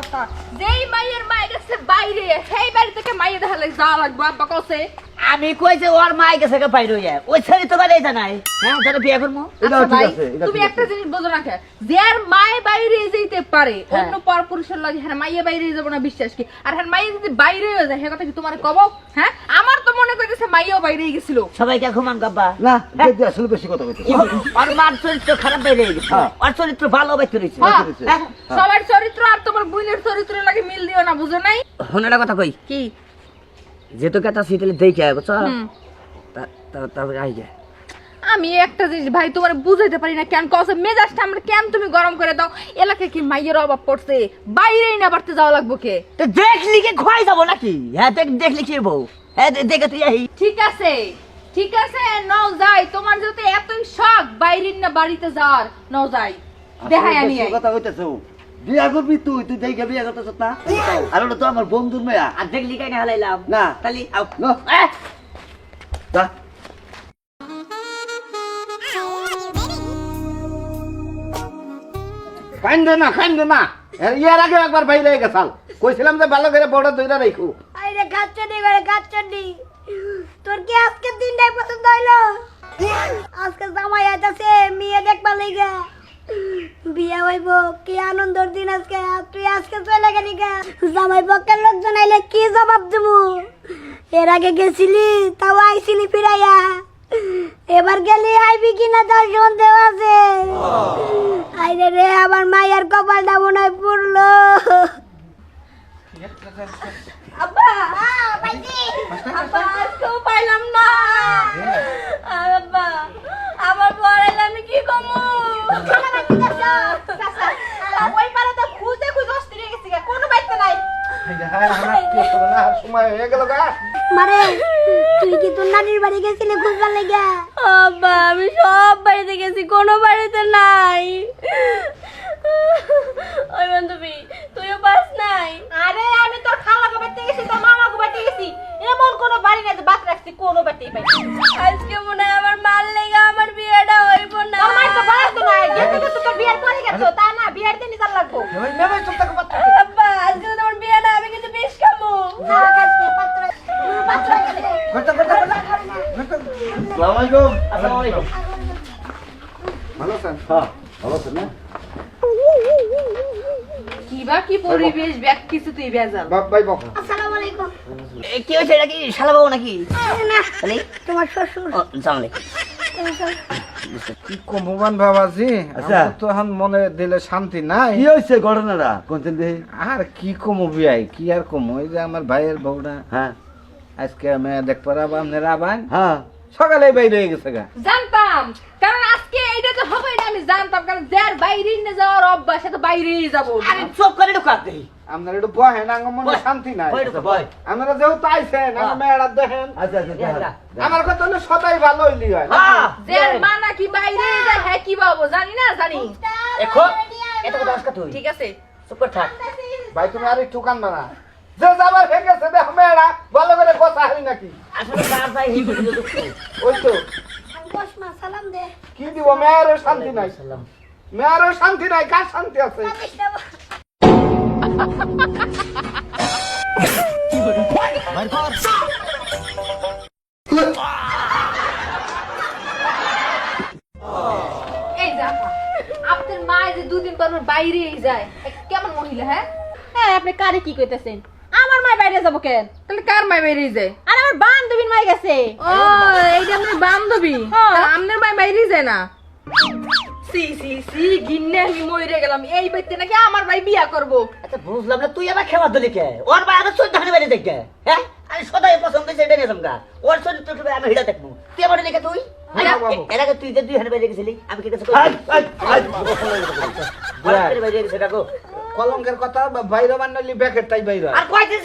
কথা যেই মাইয়ের মাই গেছে বাইরে সেই বাড়ি থেকে মাইয়ে দেখা লাগে যাওয়া লাগবে আব্বা কসে আমি কই যে ওর মাই গেছে কে বাইরে হইয়া ওই ছেলে তো বাইরে জানাই হ্যাঁ যারা বিয়ে করবো আচ্ছা ভাই তুমি একটা জিনিস বোঝো না যার মাই বাইরে যেতে পারে অন্য পরপুরুষের লাগে হ্যাঁ মাইয়ে বাইরে যাব না বিশ্বাস কি আর হ্যাঁ মাইয়ে যদি বাইরে হয়ে যায় সেই কথা কি তোমার কব হ্যাঁ আমার তো মনে কইতেছে মাইয়াও বাইরে গেছিল সবাইকে ঘুমান গাব্বা না যদি আসলে বেশি কথা কইতেছ আর মার চরিত্র খারাপ বাইরে গেছে আর চরিত্র ভালো বাইতে রইছে সবার চরিত্র আর তোমার বুইনের চরিত্র লাগে মিল দিও না বুঝো নাই হনেটা কথা কই কি যেহেতু কথা সিটেলে দেখে বুঝছো তারপরে আই যায় আমি একটা জিনিস ভাই তোমার বুঝাইতে পারি না কেন কসে মেজাজটা আমরা কেন তুমি গরম করে দাও এলাকায় কি মাইয়ের অভাব পড়ছে বাইরেই না বাড়তে যাওয়া লাগবো কে তো দেখলি কি খোয়াই যাবো নাকি হ্যাঁ দেখলি কি বউ হ্যাঁ দেখে তুই আই ঠিক আছে নাও যাই তোমার যদি এতই শখ বাইরের না বাড়িতে যাওয়ার নাও যাই দেখাই আনি কথা কইতেছ বিয়া করবি তুই তুই দেখে বিয়া করতেছ না আর ওটা তো আমার বন্ধুর মেয়া আর দেখলি কাই না হালাইলাম না তালি আও না যা খাইন না ইয়ার আগে একবার বাইরে গেছাল কইছিলাম যে ভালো করে বড় দইরা রাখো আইরে গাচ্চনি তোর কি আজকে দিনটাই পছন্দ হইলো আজকে জামাই আইতাছে মেয়ে দেখবা লাগা বিয়া হইব কি আনন্দের দিন আজকে তুই আজকে চলে গেলি গা জামাই পক্ষের লোকজন আইলে কি জবাব দেবো এর আগে গেছিলি তাও আইছিলি ফিরাইয়া এবার গেলি আইবি কিনা তার সন্দেহ আছে আইরে রে আমার মায়ের কপালটা মনে হয় পুরলো আব্বা আব্বা আজকেও পাইলাম না আব্বা আমার পড়াইলে আমি কি কমু ওই পারে তো খুঁজে অস্থির হয়ে গেছি কোনো বাইতে নাই সময় হয়ে গেল গা মারে তুই কি তোর নানির বাড়ি গেছিলি খুঁজবার লেগে আব্বা আমি সব বাড়িতে গেছি কোনো বাড়িতে নাই ওই বান্ধবী তুইও পাস নাই আরে আমি তোর খালা বাড়িতে গেছি তোর মামা বাড়িতে গেছি এমন কোনো বাড়ি নাই যে বাস রাখছি কোনো বাড়িতেই পাই আজকে মনে হয় আমার মাল লেগে আমার বিয়েটা হইব না তোর মাই তো বাড়াতো না গেছে তো তোর বিয়ের পরে গেছো তা না বিয়ের দিনই চাল লাগবো নেবে চুপ থাকো আব্বা আজকে তো তোমার বিয়ে না আমি কিন্তু বেশ খামু আসসালামু আলাইকুম ভালো আছেন হ্যাঁ ভালো আছেন না কি পরিবেশ ব্যাগ কিছু তুই বেজাল ভাই বাবা আসসালামু আলাইকুম কি হয়েছে নাকি শালা বাবু নাকি না তালি তোমার শ্বশুর জানলে কি কমবান বাবাজি আচ্ছা। আমার তো এখন মনে দিলে শান্তি নাই কি হয়েছে ঘটনাটা কোনদিন দেখি আর কি কমু বিয়াই কি আর কমু ওই যে আমার ভাইয়ের বউটা হ্যাঁ আজকে আমি দেখবার আপনার আবান হ্যাঁ সকালে বাইরে হয়ে গেছে গা জানতাম কারণ আজকে এইটা তো হবে না আমি জানতাম কারণ যার বাইরে না যাওয়ার অভ্যাস সে তো বাইরেই যাবো আরে চুপ করে ঢোকা দেই আপনার একটু বহেন আমার মনে শান্তি নাই বই ঢোকা বই আপনারা যেহেতু আইছেন আমার মেয়েরা দেখেন আচ্ছা আচ্ছা আমার কথা হলো সদাই ভালো হইলি হয় হ্যাঁ যার মা নাকি বাইরে যায় হ্যাঁ কি বাবু জানি না জানি এখন এত কথা আজকে তুই ঠিক আছে চুপ করে থাক ভাই তুমি আর একটু কান্দা না যে যাবার হয়ে গেছে দেখো মেয়েরা ভালো করে কথা হয় নাকি আসলে কার ভাই হিন্দু দুঃখ ওই তো বসমা সালাম দে কি দিব মেয়েরও শান্তি নাই সালাম মেয়েরও শান্তি নাই কার শান্তি আছে এই দেখো আপনার মা যে দুদিন পর পর বাইরেই যায় কেমন মহিলা হ্যাঁ হ্যাঁ আপনি কারে কি কইতেছেন আমার মা বাইরে যাব কেন তাহলে কার মা বাইরে যায় আর আমার বান্ধবীর মাই গেছে ও এইটা আপনার বান্ধবী তাহলে আপনার মা বাইরে যায় না সি সি সি গিন্নে আমি মইরে গেলাম এই বাইতে নাকি আমার ভাই বিয়া করব আচ্ছা বুঝলাম না তুই আবার খেলা দিলি কে ওর ভাই আবার চোদ্দ হানি বাইরে দেখে হ্যাঁ আমি সদাই পছন্দ সেটা নিয়ে যামগা ওর চরিত্র আমি হিড়া দেখবো তুই আমার লিখে তুই এর আগে তুই যে 2 হানি বাইরে গেছিলি আমি কি কিছু বাইরে গেছে ডাকো কলঙ্কের কথা বাইরে বানালি ব্যাকের তাই বাইরে আর কয়দিন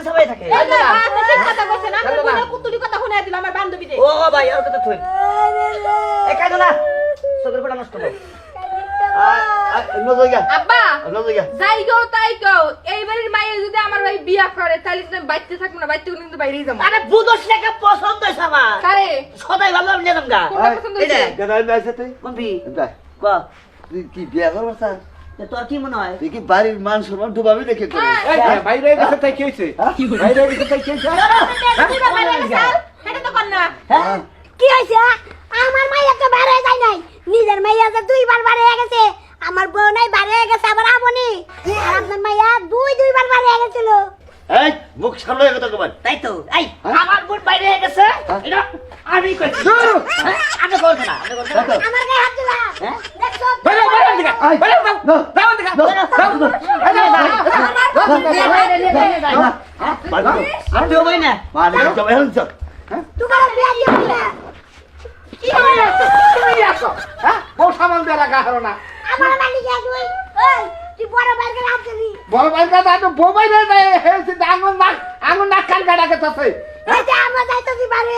সবাই থাকে এই না আপনি ঠিক কথা কইছেন আপনি কোন কুতুলি কথা শুনাই দিল আমার বান্ধবীতে ও ভাই আর কথা তুই একা না সবের পড়া নষ্ট কর আব্বা যাই গো তাই কও এইবারের মাইয়ে যদি আমার ভাই বিয়া করে তাহলে তুমি বাইতে থাকবো না বাইতে কিন্তু বাইরেই যাবো আরে বুদোস লেখা পছন্দ হইছে আমার কারে সদাই ভালো নিয়ে যামগা কোনটা পছন্দ হইছে কোন বি ক তুই কি বিয়া করবো স্যার তা তোর কি মনে হয় তুই কি বাড়ির মান সম্মান ডুবাবি রেখে করে এই বাইরে গেছে তাই কি হইছে বাইরে গেছে তাই কি হইছে দুইবার বাইরে গেছে এটা তো কর না হ্যাঁ কি হয়েছে আমার মাইয়া তো বাইরে যায় নাই নিজের মাইয়া তো দুইবার বাইরে গেছে আমার বউ নাই বাইরে গেছে আবার আমনি আর আপনার মাইয়া দুইবার বাইরে গেছিল এই মুখ সামনে কথা কবার তাই তো এই আমার বোন বাইরে হয়ে গেছে এটা আমি কইছি হ্যাঁ? আমি বলছি না আমি বলছি না আমার গায়ে হাত দিলা হ্যাঁ? দেখছো বাইরে বাইরে দিকে বাইরে যাও দিকে আমি তো বই না মানে তো এখন চল তোমার বিয়া দিও না কি হবে তুমি আসো হ্যাঁ বউ সামাল দিয়ে রাখা হলো না আমার মালিক তুই ওই তুই বড় বাইরে হাত দিবি বল বাইরে তো বউ বাইরে হেসে আঙুল নাক কান কাটাকে তাছে এই যে আমার যাইতো কি বাইরে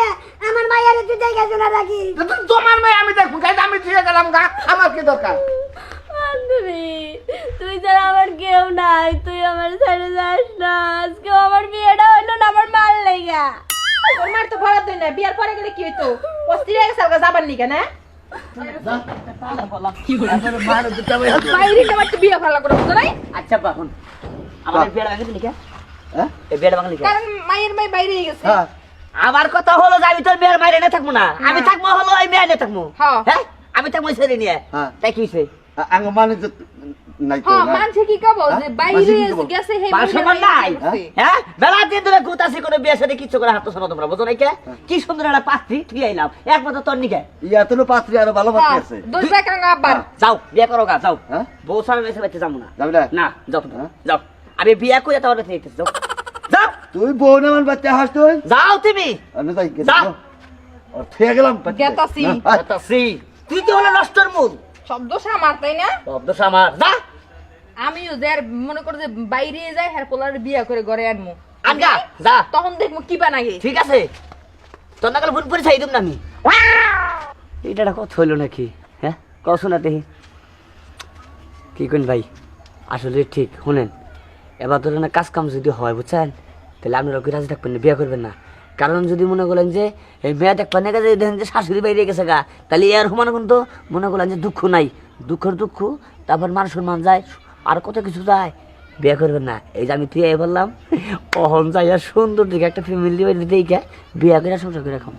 আমার মাইয়ারে তুই দেখে শুনে রাখি তোমার মেয়ে আমি দেখবো গাইতে আমি দিয়ে গেলাম গা আমার কি দরকার বান্ধবী তুই ছাড়া আমার কেউ নাই তুই আমার ছেড়ে যাস না আজকে আমার বিয়েটা হইলো না আমার মাল লেগা ওর মার তো ভাড়া দেয় না বিয়ার পরে গেলে কি হইতো অস্থির হয়ে গেছে আলগা যাবার নিকে না বাইরে যাবার তো বিয়া ভাড়া করে বুঝো নাই আচ্ছা বাহুন আমাদের বিয়ের ভাঙে দিলি কে হ্যাঁ এই বিয়ের ভাঙলি কে কারণ মায়ের মাই বাইরে গেছে হ্যাঁ আমার কথা হলো যে আমি তোর বিয়ের বাইরে না থাকবো না আমি থাকবো হলো এই মেয়ে নিয়ে থাকবো হ্যাঁ। হ্যাঁ আমি থাকবো ছেড়ে নিয়ে হ্যাঁ। তাই কি হইছে আঙ্গ মানে তো নাই তো হ্যাঁ না। মানছে কি কব যে হ্যাঁ? বাইরে মানছে কি কব? গেছে হে পাঁচশো মান নাই হ্যাঁ বেলা দিন ধরে গুতাছি করে বিয়ের সাথে কিচ্ছু করে হাত শোনো তোমরা বুঝো নাই কে কি সুন্দর একটা পাত্রী তুই আইলাম একমাত্র তোর নিকে ইয়া তো পাত্রী আরো ভালো পাত্রী আছে দোষ ভাই কাঙ্গা আব্বার যাও বিয়ে করো গা যাও হ্যাঁ বউ সামনে বেঁচে বেঁচে যাবো না যাবি না না যাও তুমি, হ্যাঁ? যাও আমি বিয়ে করে তোমার বেঁচে যেতেছি যাও যাও তুই বউ না আমার বাচ্চা হাস তুই যাও তুমি আমি যাই গেছি যা। আর থেকে গেলাম বাচ্চা। গেতাছি। হ্যাঁ, যাইতাছি। তুই তো হলো নষ্টর মূল শব্দ আমার তাই না শব্দ আমার যা আমিও যে আর মনে করো যে বাইরে যাই হ্যাঁ পোলার বিয়া করে ঘরে আনমু আনগা যা তখন দেখবো কি বানাগে ঠিক আছে তোর নাকাল ফোন করে চাই দিম না আমি এইটা একটা কথা হইলো নাকি হ্যাঁ কও শোনা দেখি কি কোন ভাই আসলে ঠিক শুনেন এবার ধরেন না কাজ কাম যদি হয় বুঝছেন তাহলে আপনারা কি রাজি থাকবেন না বিয়ে করবেন না কারণ যদি মনে করলেন যে এই মেয়ে দেখবেন না যে দেখেন যে শাশুড়ি বাইরে গেছে গা তাহলে এর সমান কিন্তু মনে করলেন যে দুঃখ নাই দুঃখের দুঃখ তারপর মান সম্মান যায় আর কত কিছু যায় বিয়ে করবেন না এই যে আমি তুই বললাম অহন যাইয়া সুন্দর দিকে একটা ফ্যামিলি দেখে বিয়ে করে সংসার করে রাখাম